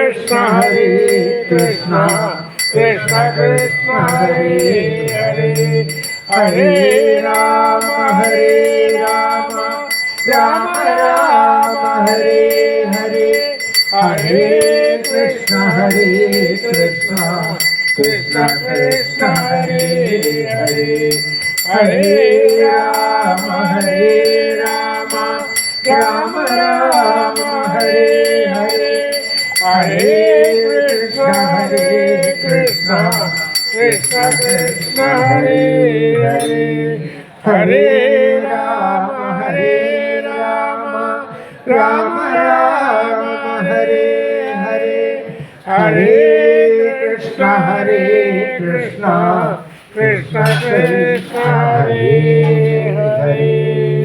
Krishna Hare Krishna Krishna Krishna Hare Hare Hare Rama Rama Rama Hare Hare Hare Krishna Krishna Krishna Hare Hare Hare Rama Rama Rama Hare Hare Hare Krishna Krishna Krishna Krishna Hare Hare Hare Rama Rama Rama Hare Hare Hare Krishna Krishna Krishna Krishna Hare Hare.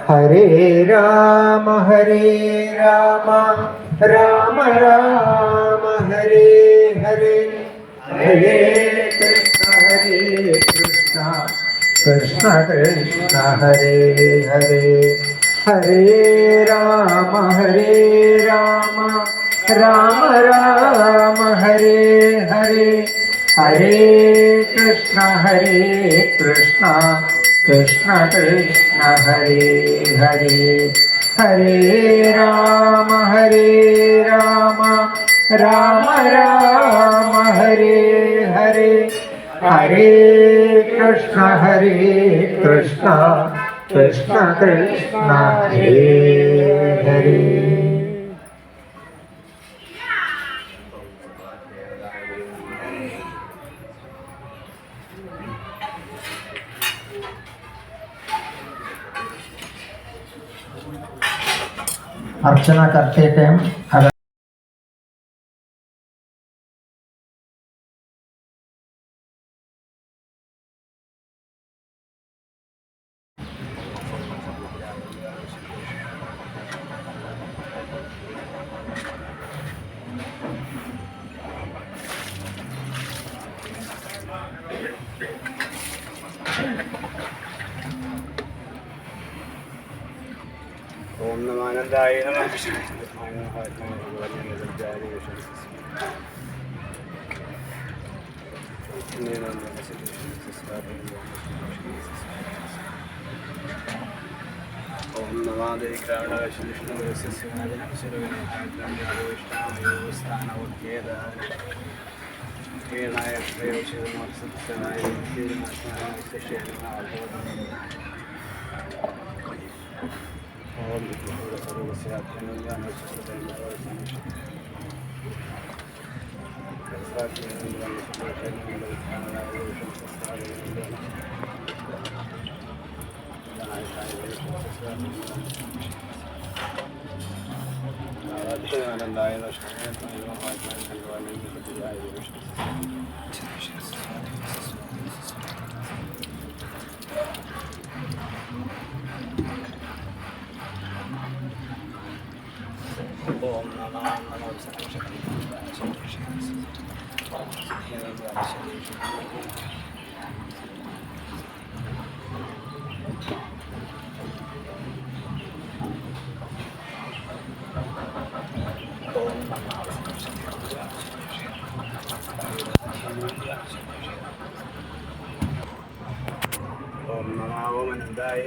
Hare Rama Rama Rama Hare Hare Hare Krishna Krishna Krishna Hare Hare Hare Rama Rama Rama Hare Hare Hare Krishna Krishna Krishna Krishna Hare Hare Hare Rama Rama Rama Hare Hare Hare Krishna Krishna Krishna Krishna Hare Hare. अर्चना करते time ओम नमो आनंदाय नमः ओम नमो आनंदाय ഓം നമോ നമോ സർവശക്തി ഓം നമോ അനന്തായ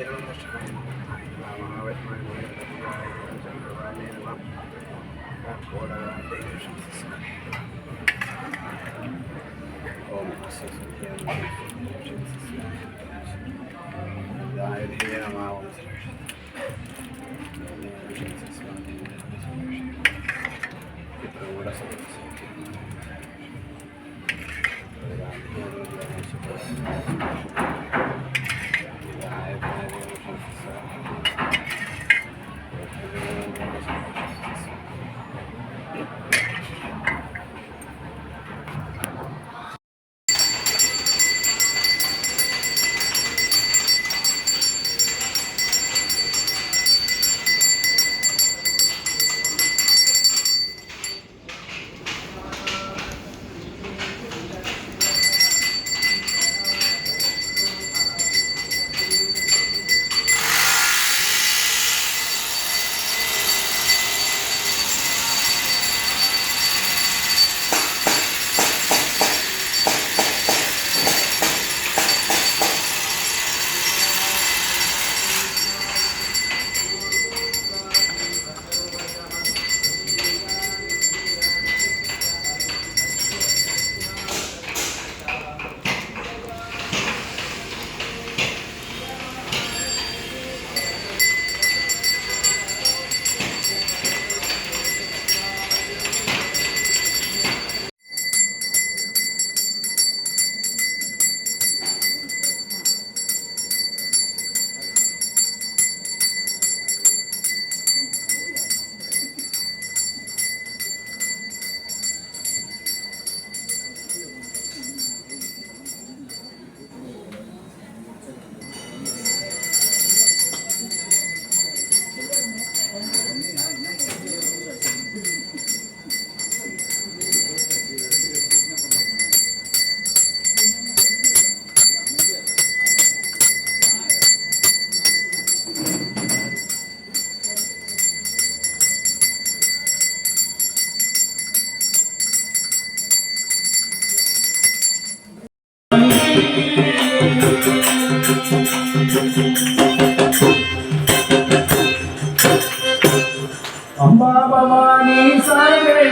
अम्बा भवानी सर्वे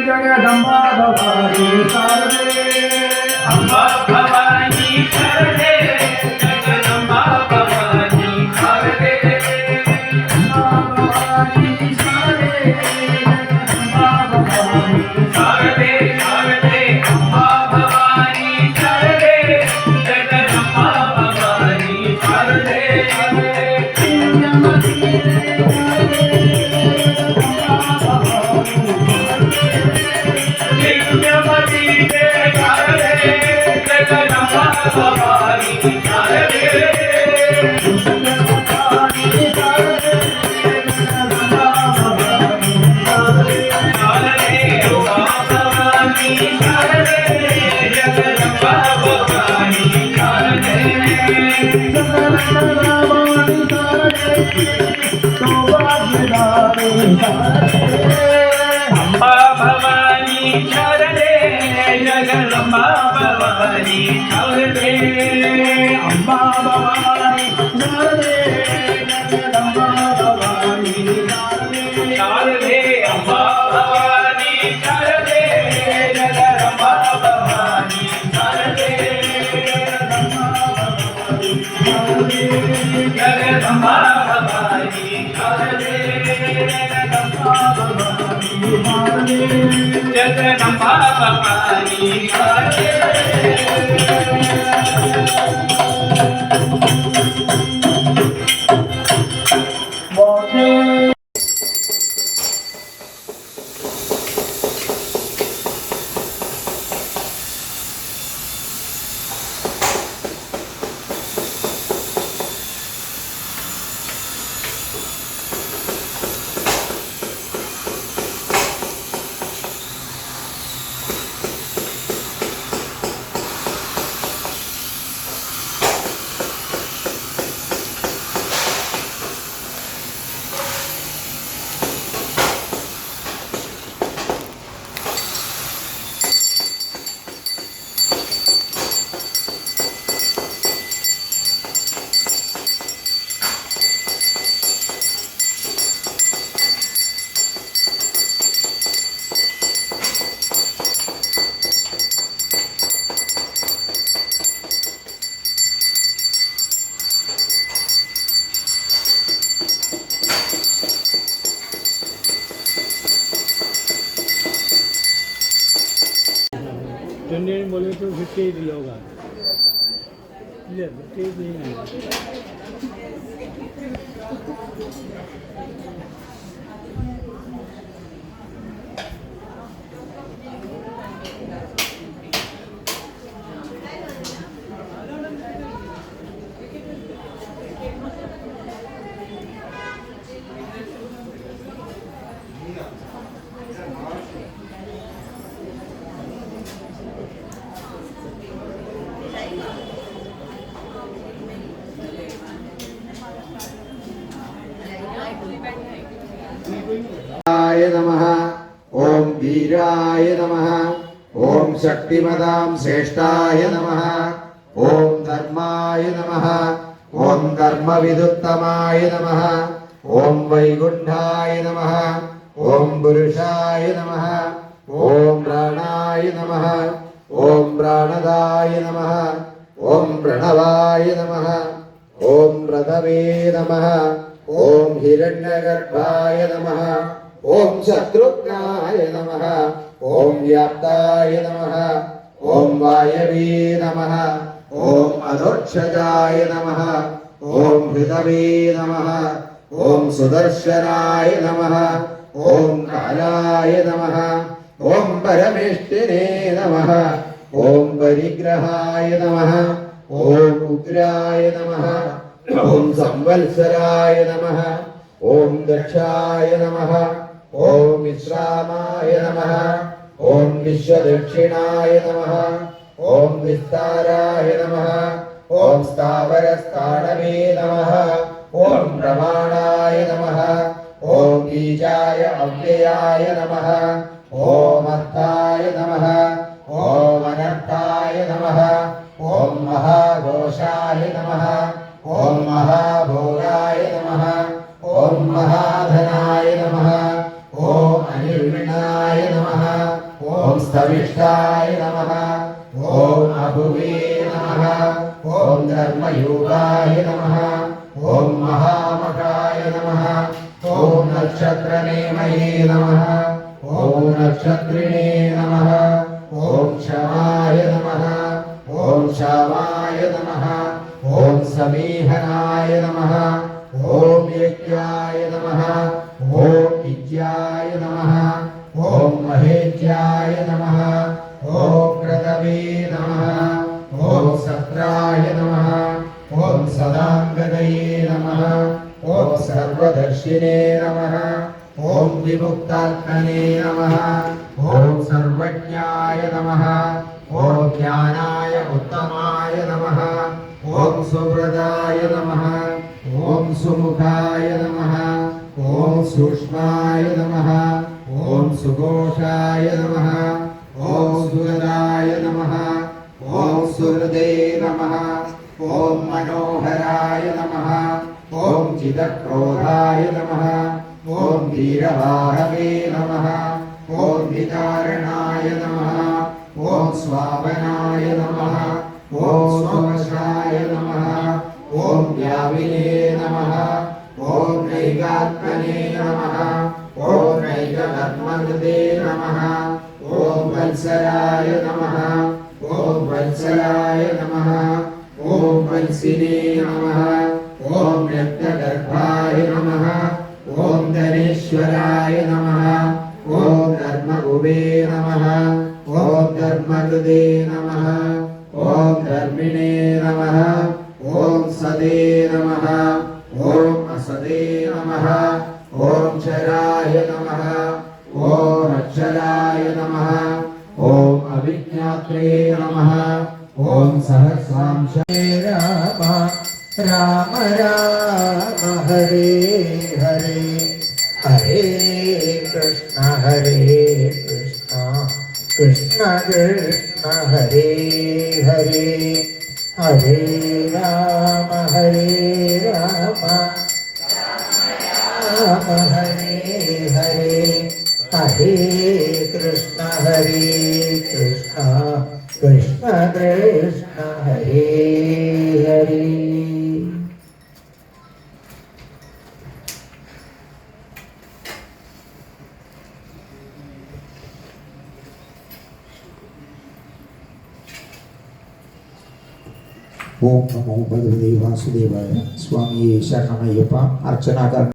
जगदम्बा भवानी सर्वे अम्बा भवानी सर्वे जगदम्बा भवानी सर्वे अम्बा भवानी सर्वे जगदम्बा भवानी सर्वे सर्वे अम्बा भवानी सर्वे जगदम्बा भवानी सर्वे अम्बा भवानी शरणे जगदम्बा भवानी शरणे अम्बा भवानी शरणे जगदम्बा भवानी शरणे अम्बा भवानी शरणे जगदम्बा भवानी शरणे जगदम्बा भवानी शरणे Jagdamba Bhavani Indian बोले तो 58 लोग आ गए 58 नहीं आए नमः ओम वीराय नमः ओम शक्तिमतां श्रेष्ठाय नमः ओम धर्माय नमः ओम धर्मविदुत्तमाय नमः ओम वैकुंठाय नमः ओम पुरुषाय नमः ओम प्राणाय नमः ओम प्राणदाय नमः ओम प्रणवाय नमः ओम रथवे नमः ओम हिरण्यगर्भाय नमः ओम शत्रुघ्नाय नमः ओम व्याप्ताय नमः ओम वायवे नमः ओम अधोक्षजाय नमः ओम हृदवे नमः ओम सुदर्शनाय नमः ओम कालाय नमः ओम परमेष्टिने नमः ओम परिग्रहाय नमः ओम उग्राय नमः ओम संवत्सराय नमः ओम दक्षाय नमः ओम विश्रामाय नमः ओम विश्वदक्षिणाय नमः ओम विस्ताराय नमः ओम स्थावरस्थाणवे नमः ओम प्रमाणाय नमः ओम बीजाय अव्ययाय नमः ओम अर्थाय नमः ओम अनर्थाय नमः ओम महाघोषाय नमः ओम महाभोगाय नमः ओम महाधनाय नमः ओम अनिर्विणाय नमः ओम स्थविष्ठाय नमः ओम अभुवे नमः ओम धर्मयोगाय नमः ओम महामकाय नमः ओम नक्षत्रनेमये नमः ओम नक्षत्रिणे नमः ओम क्षमाय नमः ओम क्षमाय नमः ओम समीहनाय नमः ओम यज्ञाय नमः ओम विद्याय नमः ओम महेज्याय नमः ओम क्रतवे नमः ओम सत्राय नमः ओम सदांगदये नमः ओम सर्वदर्शिने नमः ओम विमुक्तात्मने नमः ओम सर्वज्ञाय नमः ओम ज्ञानाय उत्तमाय नमः ओम सुहृदाय नमः ओम सुमुखाय नमः ओम सूक्ष्माय नमः ओम सुघोषाय नमः ओम सुहृदाय नमः ओम सुहृदे नमः ओम मनोहराय नमः ओम चिदक्रोधाय नमः ओम वीरवाहवे नमः ओम विदारणाय नमः ओम स्वावनाय नमः ओम स्ववशाय नमः ओम व्याविने नमः ओम नैकात्मने नमः ओम नैकधर्मकृते नमः ओम वत्सराय नमः ओम वत्सलाय नमः ओम वत्सिने नमः ओम रक्तगर्भाय नमः ओम धनेश्वराय नमः ओम धर्मगुवे नमः ओम धर्मकृते नमः ओम धर्मिणे नमः ओम सदे नमः ओम असदे नमः ओम क्षराय नमः ओम अक्षराय नमः ओम अविज्ञात्रे नमः ओम सहस्रांशे राम राम राम हरे हरे हरे कृष्ण कृष्ण कृष्ण हरे हरे हरे राम राम हरे हरे हरे कृष्ण कृष्ण कृष्ण कृष्ण हरे हरे ഓം നമോ ഭഗവതേ വാസുദേവായ. സ്വാമിയെ ശരണമയ്യപ്പ. അർച്ചനാകർമ്മ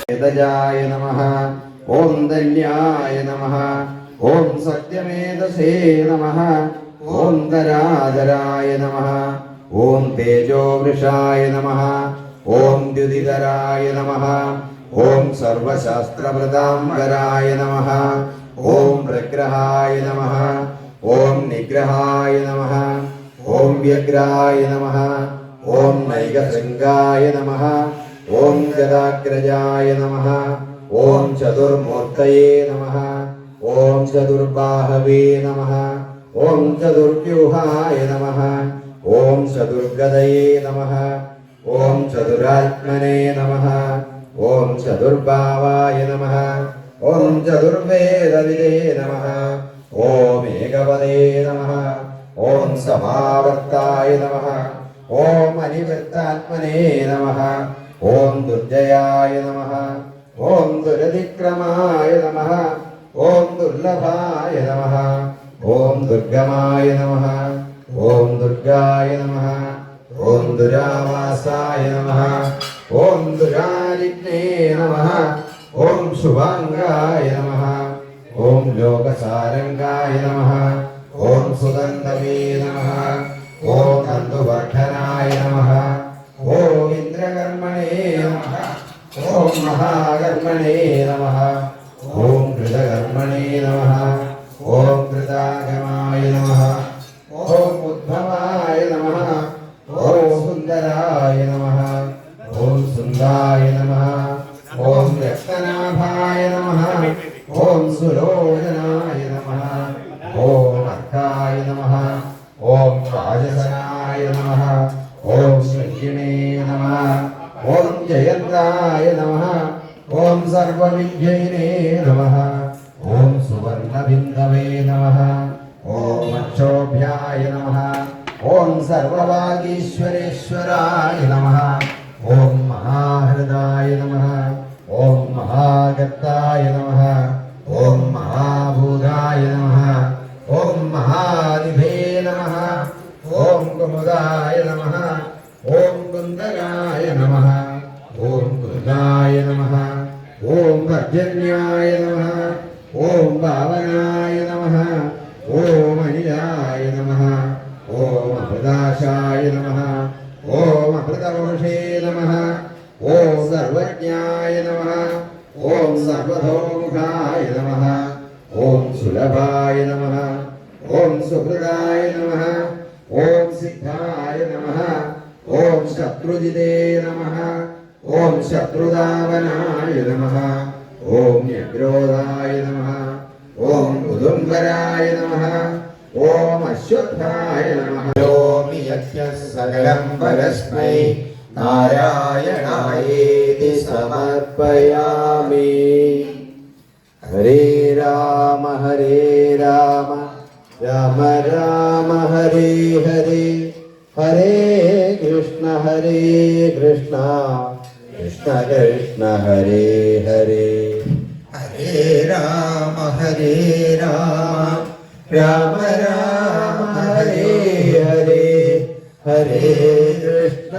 वेदजाय नमः। ओम धन्याय नमः। ओम सत्यमेधसे नमः। ओम धराधराय नमः। ओम तेजोवृषाय नमः। ओम द्युतिधराय नमः। ओम सर्वशास्त्रप्रदाम्बराय नमः। ओम प्रग्रहाय नमः। ओम निग्रहाय नमः। ओम व्यग्राय नमः। ओम नैगशृङ्गाय नमः। ओम गदाग्रजाय नमः। ओम चतुर्मूर्तये नमः। ओम चतुर्बाहवे नमः। ओम चतुर्व्यूहाय नमः। ओम चतुर्गदये नमः। ओम चतुरात्मने नमः। ओम चतुर्भावाय नमः। ओम चतुर्वेदविदे नमः। ओम एकपदे नमः। ओम समावर्ताय नमः। ओम अनिवृत्तात्मने नमः। ओम दुर्जयाय नमः। ओम दुरधिक्रमाय नमः। ओम दुर्लभाय नमः। ओम दुर्गमाय नमः। ओम दुर्गाय नमः। ओम दुरावासाय नमः। ओम दुरालिग्ने नमः। ओम शुभांगाय नमः। ओम लोकसारंगाय नमः। ओम सुगंधवे नमः। ओम नंदुवर्धनाय नमः। ओम इंद्रकर्मणे नमः। ओम महाकर्मणे नमः। ओम कृतकर्मणे नमः। ओम कृतागमाय नमः। ओम उद्भवाय नमः। ओम सुंदराय नमः। ओम सुंदाय नमः। ओम रक्तनाभाय नमः। ओम सुलोचनाय नमः। ओम अर्काय नमः। ओम राजसनाय नमः। ओम श्रृंगिणे नमः। ओम जयन्ताय नमः। ഓം സർവവിദ്യൈനേ നമഃ ഓം സുവർണബിന്ദവേ നമഃ ഓം അക്ഷോഭ്യായ നമഃ ഓം സർവവാഗീശ്വരേശ്വരായ നമഃ ഓം മഹാഹൃദായ നമഃ ഓം മഹാഗർത്തായ നമഃ ഓം മഹാഭൂതായ നമഃ ഓം മഹാനിധേ നമഃ ഓം കുമുദായ നമഃ ഓം കുന്ദരായ നമഃ ഓം കൃതായ നമഃ ഓം പർജന്യായ നമഃ ഓം പാവനായ നമഃ ഓം അനിലായ നമഃ ഓം അമൃതാശായ നമഃ ഓം അമൃതവംശേ നമഃ ഓം സർവജ്ഞായ നമഃ ഓം സർവതോമുഖായ നമഃ ഓം സുലഭായ നമഃ ഓം സുഹൃദായ നമഃ ഓം സിദ്ധായ നമഃ ഓം ശത്രുജിതേ നമഃ ഓം ശത്രുദാവനായ നമഃ ഓം യഗ്രോധായ നമഃ ഓം ഉദുംബരായ നമഃ ഓം അശ്വത്ഥായ നമഃ ഓം യജ്ഞഃ സകലം പരസ്മൈ നാരായണായേതി സമർപ്പയാമി. ഹരേ രാമ രാമ രാമ ഹരേ ഹരേ ഹരേ കൃഷ്ണ കൃഷ്ണ കൃഷ്ണ ഹരേ ഹരേ ഹരേ രാമ രാമ രാമ ഹരേ ഹരേ ഹരേ കൃഷ്ണ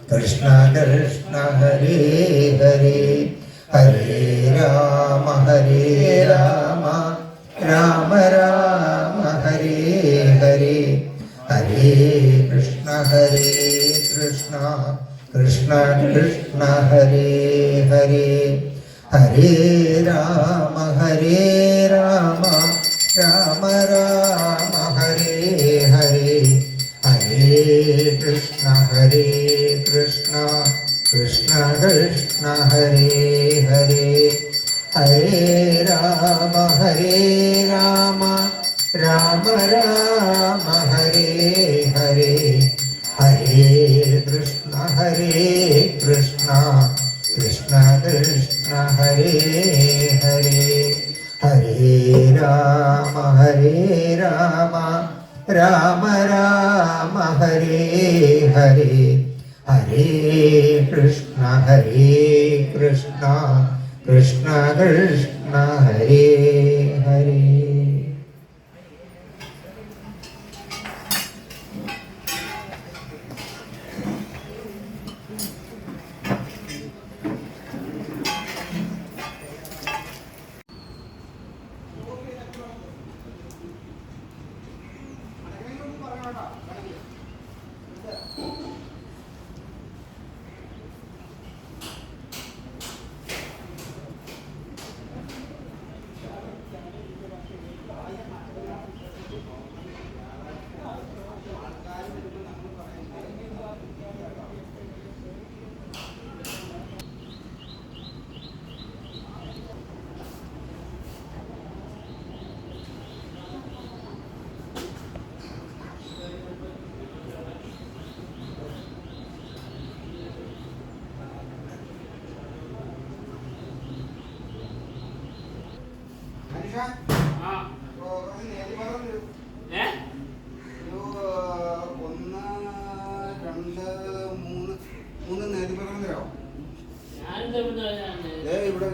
കൃഷ്ണ കൃഷ്ണ ഹരേ ഹരേ ഹരേ രാമ രാമ രാമ ഹരേ ഹരേ ഹരേ കൃഷ്ണ കൃഷ്ണ കൃഷ്ണ ഹരേ ഹരേ ഹരേ രാമ രാമ രാമ ഹരേ ഹരേ ഹരേ കൃഷ്ണ കൃഷ്ണ കൃഷ്ണ ഹരേ ഹരേ ഹരേ രാമ രാമ രാമ ഹരേ ഹരേ ഹരേ കൃഷ്ണ കൃഷ്ണ കൃഷ്ണ ഹരേ ഹരേ ഹരേ രാമ രാമ രാമ ഹരേ ഹരേ ഹരേ കൃഷ്ണ കൃഷ്ണ കൃഷ്ണ ഹരേ ഹരേ. ഇവിടെ